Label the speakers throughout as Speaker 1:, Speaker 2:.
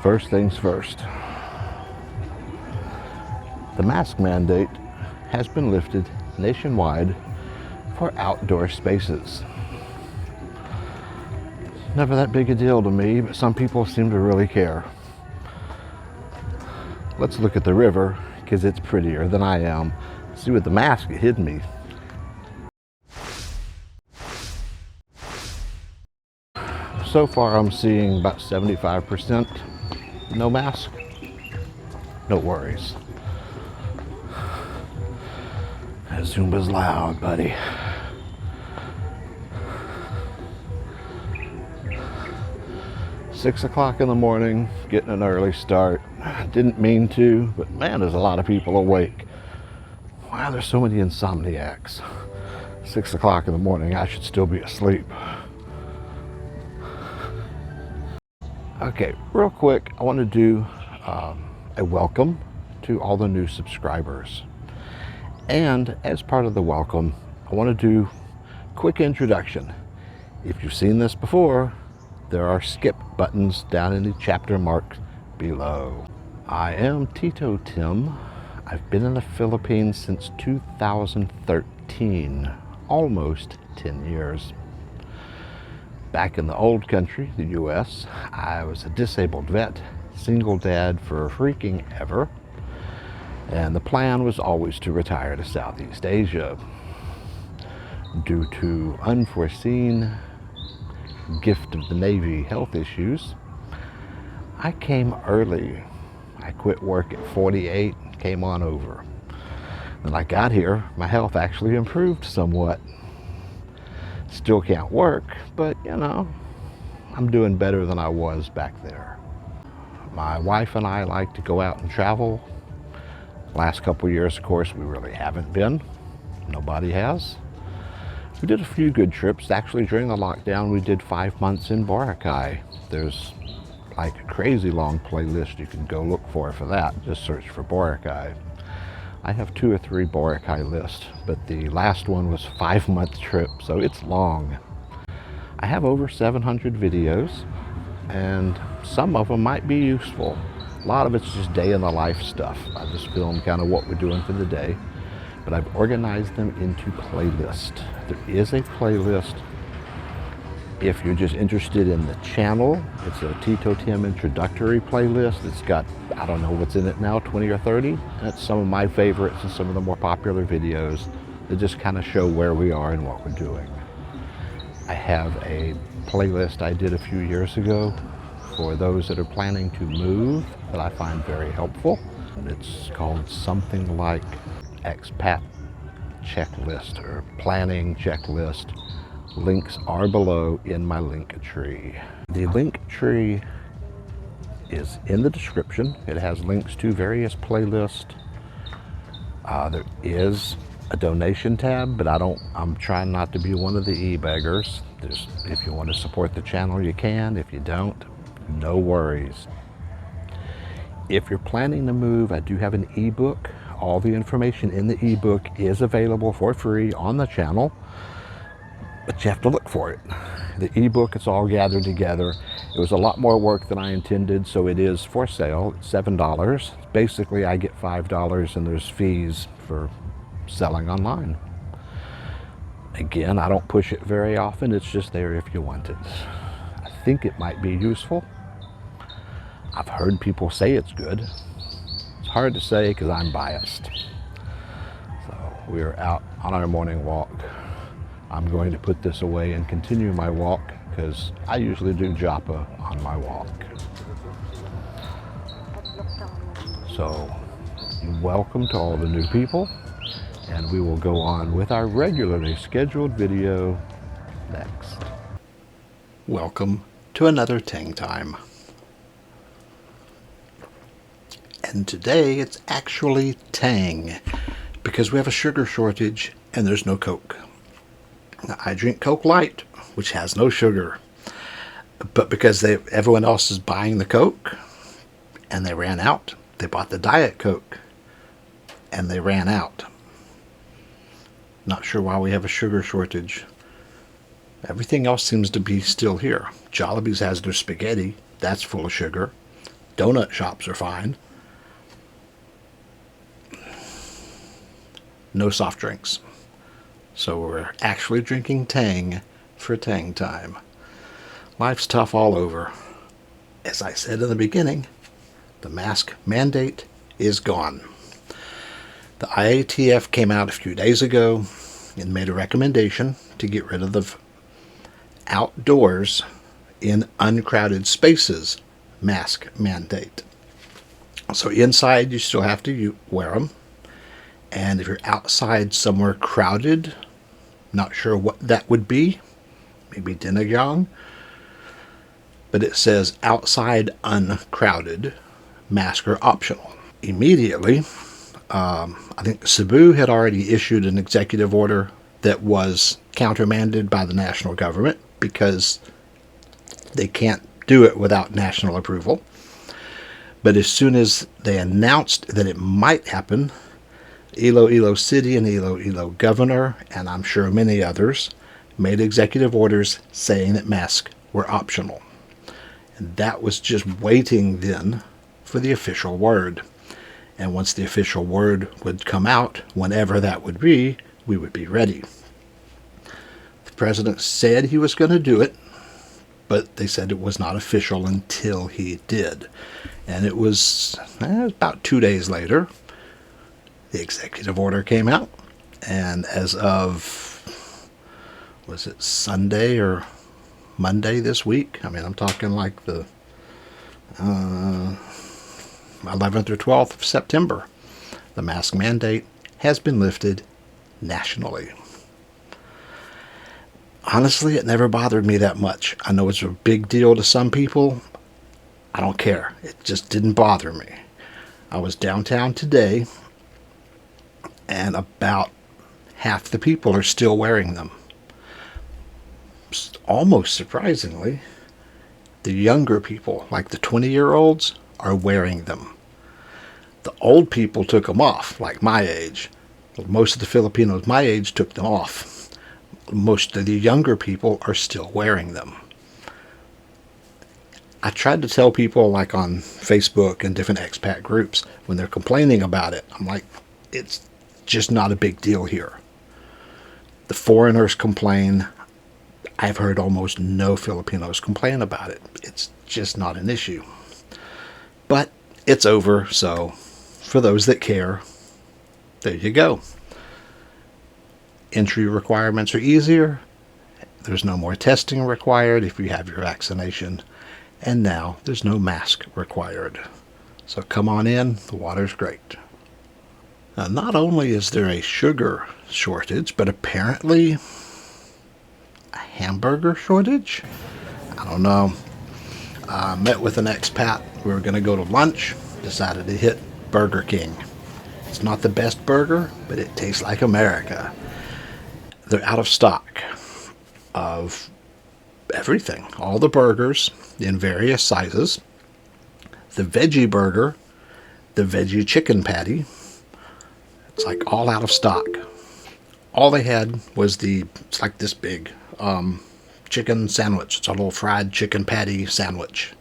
Speaker 1: First things first, the mask mandate has been lifted nationwide for outdoor spaces. Never that big a deal to me, but some people seem to really care. Let's look at the river, because it's prettier than I am. See, with the mask, it hid me. So far, I'm seeing about 75% no mask. No worries. Zumba's loud, buddy. Six o'clock in the morning, getting an early start. Didn't mean to, but man, there's a lot of people awake. Wow, there's so many insomniacs. 6 o'clock in the morning, I should still be asleep. Okay, real quick, I want to do a welcome to all the new subscribers. And as part of the welcome, I want to do a quick introduction. If you've seen this before, there are skip buttons down in the chapter marks below. I am Tito Tim. I've been in the Philippines since 2013, almost 10 years. Back in the old country, the US, I was a disabled vet, single dad for freaking ever. And the plan was always to retire to Southeast Asia. Due to unforeseen gift of the Navy health issues, I came early. I quit work at 48, came on over. When I got here, my health actually improved somewhat. Still can't work, but you know, I'm doing better than I was back there. My wife and I like to go out and travel. Last couple of years, of course, we really haven't been. Nobody has. We did a few good trips. Actually, during the lockdown, we did 5 months in Boracay. There's like a crazy long playlist you can go look for that. Just search for Boracay. I have 2 or 3 Boracay lists, but the last one was a 5-month trip, so it's long. I have over 700 videos, and some of them might be useful. A lot of it's just day in the life stuff. I just film kind of what we're doing for the day, but I've organized them into playlists. There is a playlist if you're just interested in the channel. It's a Tito Tim introductory playlist. It's got, I don't know what's in it now, 20 or 30. That's some of my favorites and some of the more popular videos that just kind of show where we are and what we're doing. I have a playlist I did a few years ago for those that are planning to move that I find very helpful. And it's called something like expat checklist or planning checklist. Links are below in my link tree. The link tree is in the description. It has links to various playlists. There is a donation tab, but I'm trying not to be one of the e-beggars. If you want to support the channel, you can. If you don't, no worries. If you're planning to move, I do have an ebook. All the information in the ebook is available for free on the channel, but you have to look for it. The ebook, it's all gathered together. It was a lot more work than I intended, so it is for sale. It's $7. Basically, I get $5 and there's fees for selling online. Again, I don't push it very often. It's just there if you want it. I think it might be useful. I've heard people say it's good. It's hard to say because I'm biased. So we're out on our morning walk. I'm going to put this away and continue my walk because I usually do japa on my walk. So welcome to all the new people, and we will go on with our regularly scheduled video next. Welcome to another Tang Time. And today it's actually Tang because we have a sugar shortage and there's no Coke. Now, I drink Coke Light, which has no sugar, but because everyone else is buying the Coke and they ran out, they bought the Diet Coke and they ran out. Not sure why we have a sugar shortage. Everything else seems to be still here. Jollibee's has their spaghetti. That's full of sugar. Donut shops are fine. No soft drinks. So we're actually drinking Tang for Tang Time. Life's tough all over. As I said in the beginning, the mask mandate is gone. The IATF came out a few days ago and made a recommendation to get rid of the outdoors in uncrowded spaces mask mandate. So inside you still have to wear them. And if you're outside somewhere crowded, not sure what that would be, maybe Dinnergang, but it says outside uncrowded, masks are optional. Immediately, I think Cebu had already issued an executive order that was countermanded by the national government because they can't do it without national approval. But as soon as they announced that it might happen, Iloilo City and Iloilo Governor, and I'm sure many others, made executive orders saying that masks were optional. And that was just waiting then for the official word. And once the official word would come out, whenever that would be, we would be ready. The president said he was going to do it, but they said it was not official until he did. And it was about 2 days later, the executive order came out. And as of, was it Sunday or Monday this week? I mean, I'm talking like the 11th or 12th of September. The mask mandate has been lifted nationally. Honestly, it never bothered me that much. I know it's a big deal to some people. I don't care. It just didn't bother me. I was downtown today, and about half the people are still wearing them. Almost surprisingly, the younger people, like the 20-year-olds, are wearing them. The old people took them off, like my age. Most of the Filipinos my age took them off. Most of the younger people are still wearing them. I tried to tell people, like on Facebook and different expat groups, when they're complaining about it, I'm like, it's just not a big deal here. The foreigners complain. I've heard almost no Filipinos complain about it. It's just not an issue. But it's over, so for those that care, there you go. Entry requirements are easier. There's no more testing required if you have your vaccination. And now there's no mask required. So come on in, the water's great. Now, not only is there a sugar shortage, but apparently a hamburger shortage? I don't know. I met with an expat. We were going to go to lunch. Decided to hit Burger King. It's not the best burger, but it tastes like America. They're out of stock of everything. All the burgers in various sizes. The veggie burger, the veggie chicken patty. It's like all out of stock. All they had was it's like this big chicken sandwich. It's a little fried chicken patty sandwich.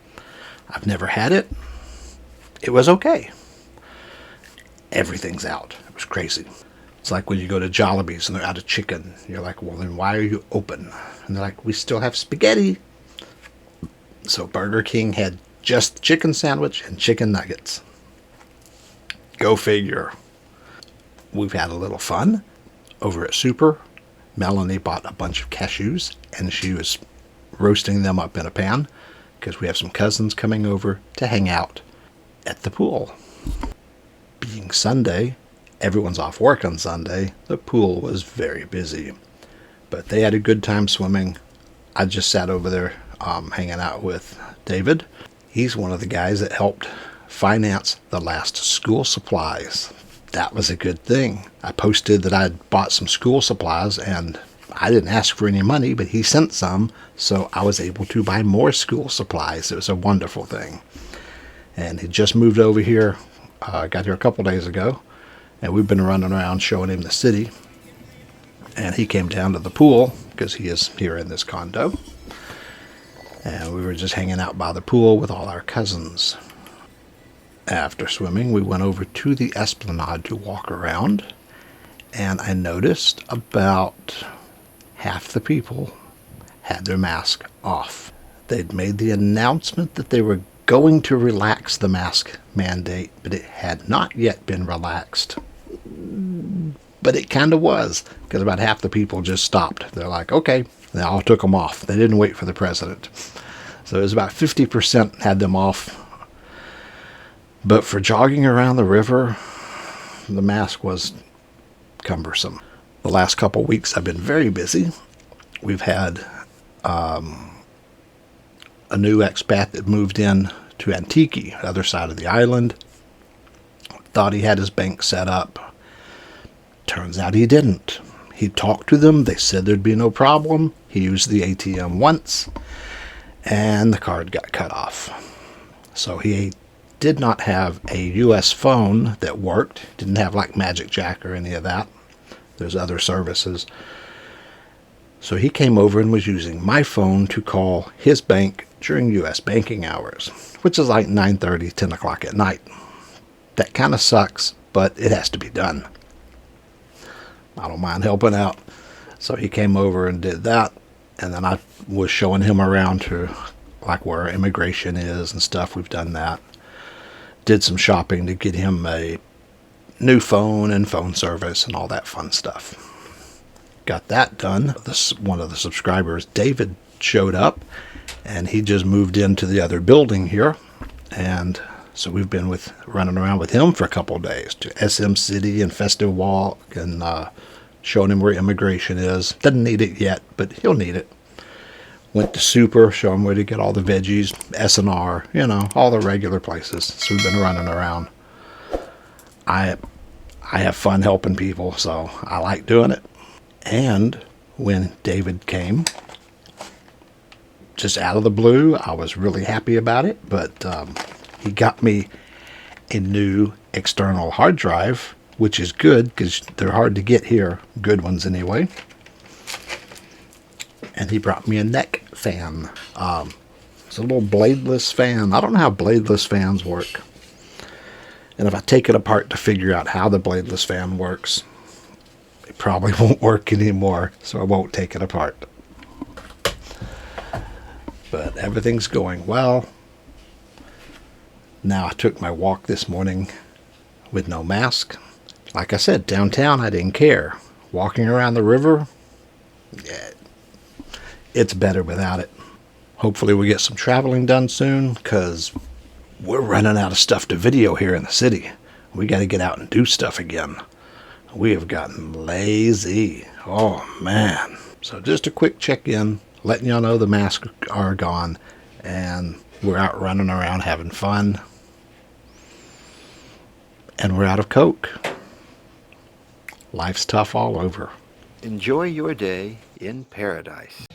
Speaker 1: I've never had it. It was okay. Everything's out. It was crazy. It's like when you go to Jollibee's and they're out of chicken. You're like, well, then why are you open? And they're like, we still have spaghetti. So Burger King had just chicken sandwich and chicken nuggets. Go figure. We've had a little fun over at Super. Melanie bought a bunch of cashews and she was roasting them up in a pan because we have some cousins coming over to hang out at the pool. Being Sunday, everyone's off work on Sunday, the pool was very busy. But they had a good time swimming. I just sat over there hanging out with David. He's one of the guys that helped finance the last school supplies. That was a good thing. I posted that I'd bought some school supplies and I didn't ask for any money, but he sent some, so I was able to buy more school supplies. It was a wonderful thing. And he just moved over here, got here a couple days ago, and we've been running around showing him the city. And he came down to the pool because he is here in this condo. And we were just hanging out by the pool with all our cousins. After swimming, we went over to the Esplanade to walk around, and I noticed about half the people had their mask off. They'd made the announcement that they were going to relax the mask mandate, but it had not yet been relaxed. But it kind of was, because about half the people just stopped. They're like, okay, they all took them off. They didn't wait for the president. So it was about 50% had them off. But for jogging around the river, the mask was cumbersome. The last couple weeks I've been very busy. We've had a new expat that moved in to Antique, the other side of the island. Thought he had his bank set up. Turns out he didn't. He talked to them. They said there'd be no problem. He used the ATM once, and the card got cut off. So he did not have a US phone that worked. Didn't have like Magic Jack or any of that. There's other services. So he came over and was using my phone to call his bank during US banking hours, which is like 9:30, 10 o'clock at night. That kind of sucks, but it has to be done. I don't mind helping out. So he came over and did that, and then I was showing him around to like where immigration is and stuff. We've done that. Did some shopping to get him a new phone and phone service and all that fun stuff. Got that done. One of the subscribers, David, showed up, and he just moved into the other building here, and so we've been running around with him for a couple of days to SM City and Festive Walk, and showing him where immigration is. Doesn't need it yet, but he'll need it. Went to Super, show him where to get all the veggies, S&R, all the regular places. So we've been running around. I have fun helping people, so I like doing it. And when David came, just out of the blue, I was really happy about it, but he got me a new external hard drive, which is good because they're hard to get here, good ones anyway. And he brought me a neck fan. It's a little bladeless fan. I don't know how bladeless fans work. And if I take it apart to figure out how the bladeless fan works, it probably won't work anymore, so I won't take it apart. But everything's going well. Now I took my walk this morning with no mask. Like I said, downtown I didn't care. Walking around the river, yeah, it's better without it. Hopefully we get some traveling done soon, because we're running out of stuff to video here in the city. We got to get out and do stuff again. We have gotten lazy. Oh, man. So just a quick check-in, letting y'all know the masks are gone, and we're out running around having fun. And we're out of Coke. Life's tough all over.
Speaker 2: Enjoy your day in paradise.